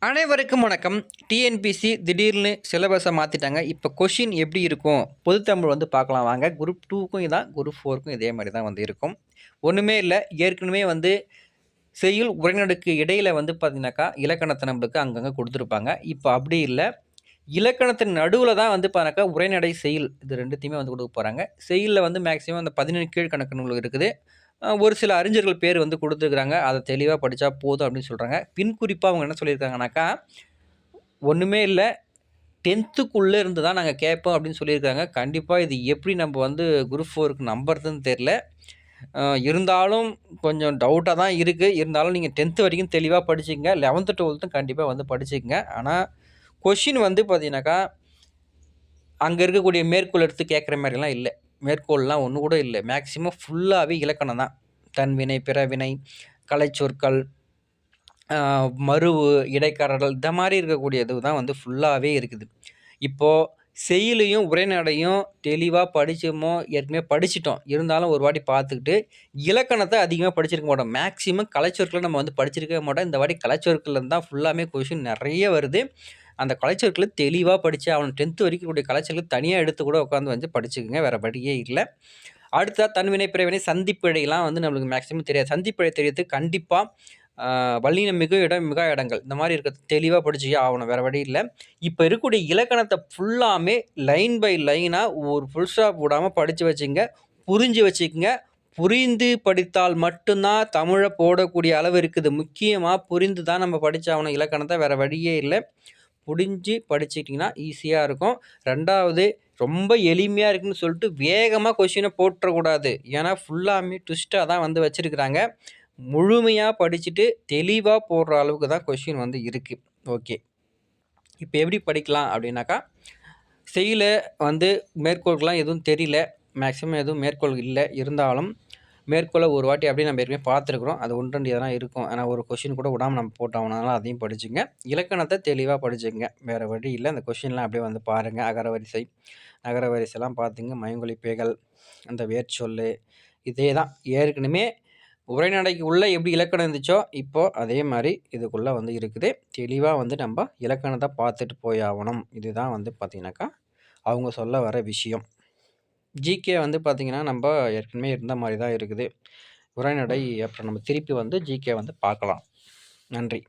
அனைவருக்கும் வணக்கம். டிஎன்பிசி திடீர்னு சிலபஸை மாற்றிட்டாங்க. இப்போ கொஷின் எப்படி இருக்கும்? பொதுத்தமிழ் பார்க்கலாம் வாங்க. குரூப் 2க்கும் இதான், குரூப் 4க்கும் இதே மாதிரி தான் இருக்கும். ஒன்றுமே இல்லை, ஏற்கனவே செய்யுள் உரைநடுக்கு இடையில பார்த்தீங்கன்னாக்கா இலக்கணத்தை நம்மளுக்கு அங்கங்கே கொடுத்துருப்பாங்க. இப்போ அப்படி இல்லை, இலக்கணத்தின் நடுவில் தான் பார்த்தாக்கா உரைநடை செய்யுள் இது ரெண்டுத்தையுமே கொடுக்க போகிறாங்க. செய்யுளில் மேக்ஸிமம் அந்த 17 கீழ்கணக்கு நூல் இருக்குது. ஒரு சில அறிஞர்கள் பேர் கொடுத்துருக்குறாங்க. அதை தெளிவாக படித்தா போதும் அப்படின்னு சொல்கிறாங்க. பின் குறிப்பாக அவங்க என்ன சொல்லியிருக்காங்கனாக்கா, ஒன்றுமே இல்லை, 10த்துக்குள்ளே இருந்து தான் நாங்கள் கேட்போம் அப்படின்னு சொல்லியிருக்காங்க. கண்டிப்பாக இது எப்படி நம்ம குரூப் 4க்கு நம்புறதுன்னு தெரில. இருந்தாலும் கொஞ்சம் டவுட்டாக தான் இருக்குது. இருந்தாலும் நீங்கள் 10th வரைக்கும் தெளிவாக படிச்சுக்கங்க. 11th 12த்தும் கண்டிப்பாக படிச்சுக்கங்க. ஆனால் கொஷின் பார்த்தீங்கன்னாக்கா, அங்கே இருக்கக்கூடிய மேற்கோள் எடுத்து கேட்குற மாதிரிலாம் இல்லை. மேற்கோள்லாம் ஒன்று கூட இல்லை. மேக்ஸிமம் ஃபுல்லாகவே இலக்கணம் தான். தன்வினை, பிறவினை, கலைச்சொற்கள், மருவு, இடைக்காரர்கள் இந்த மாதிரி இருக்கக்கூடியது தான் ஃபுல்லாகவே இருக்குது. இப்போது செய்யுளையும் உரைநடையும் தெளிவாக படித்தோமோ, ஏற்கனவே படிச்சிட்டோம். இருந்தாலும் ஒரு வாட்டி பார்த்துக்கிட்டு இலக்கணத்தை அதிகமாக படிச்சிருக்க மாட்டோம். மேக்ஸிமம் கலைச்சொற்களை நம்ம படிச்சிருக்கவே மாட்டோம். இந்த வாட்டி கலைச்சொற்கள்லேருந்து தான் ஃபுல்லாமே கொஷின் நிறைய வருது. அந்த கலைச்சொற்களை தெளிவாக படித்து அவன் 10th வரைக்கும் கூடிய கலைச்சொற்கள் தனியாக எடுத்து கூட உட்காந்து படிச்சுக்கோங்க. வேறு வழியே இல்லை. அடுத்தா தன்வினை, பிறவினை, சந்திப்பிழைலாம் நம்மளுக்கு மேக்ஸிமம் தெரியாது. சந்திப்பிழை தெரியறதுக்கு கண்டிப்பாக வல்லினம் மிகு இடம் மிகா இடங்கள் இந்த மாதிரி இருக்கிறது தெளிவாக படிச்சுக்கே ஆகணும். வேறு வழி இல்லை. இப்போ இருக்கக்கூடிய இலக்கணத்தை ஃபுல்லாமே லைன் பை லைனாக ஒரு ஃபுல் ஸ்டாப் விடாமல் படித்து வச்சுங்க. புரிஞ்சு வச்சுக்கோங்க. புரிந்து படித்தால் மட்டும்தான் தமிழை போடக்கூடிய அளவு இருக்குது. முக்கியமாக புரிந்து தான் நம்ம படித்தாகணும் இலக்கணத்தை. வேறு வழியே இல்லை. புரிஞ்சு படிச்சிட்டிங்கன்னா ஈஸியாக இருக்கும். 2வது, ரொம்ப எளிமையாக இருக்குன்னு சொல்லிட்டு வேகமாக கொஷினை போட்டுறக்கூடாது. ஏன்னா ஃபுல்லாமே ட்விஸ்ட்டாக தான் வச்சுருக்குறாங்க. முழுமையாக படிச்சுட்டு தெளிவாக போடுற அளவுக்கு தான் கொஷின் இருக்குது. ஓகே, இப்போ எப்படி படிக்கலாம் அப்படின்னாக்கா, செய்யுள மேற்கோள்கள்லாம் எதுவும் தெரியல. மேக்ஸிமம் எதுவும் மேற்கோள் இல்லை. இருந்தாலும் மேற்கோளை ஒரு வாட்டி அப்படியே நம்ம ஏற்கனவே பார்த்துருக்குறோம். அது 1 2 எதனா இருக்கும். ஆனால் ஒரு கொஷின் கூட விடாமல் நம்ம போட்டோம்னால அதையும் படிச்சுங்க. இலக்கணத்தை தெளிவாக படிச்சுங்க. வேறு வழி இல்லை. அந்த கொஷின்லாம் அப்படியே பாருங்கள். அகரவரிசை, நகரவரிசைலாம் பார்த்துங்க. மயங்கொலிப்பேகள், அந்த வேர்ச்சொல் இதே தான். ஏற்கனவே உரைநடைக்கு உள்ளே எப்படி இலக்கணம் இருந்துச்சோ இப்போது அதே மாதிரி இதுக்குள்ளே இருக்குது. தெளிவாக நம்ம இலக்கணத்தை பார்த்துட்டு போய் ஆகணும். இதுதான் பார்த்திங்கனாக்கா அவங்க சொல்ல வர விஷயம். ஜிகே பார்த்திங்கன்னா நம்ம ஏற்கனவே இருந்த மாதிரி தான் இருக்குது. உரைநடை அப்புறம் நம்ம திருப்பி ஜிகே பார்க்கலாம். நன்றி.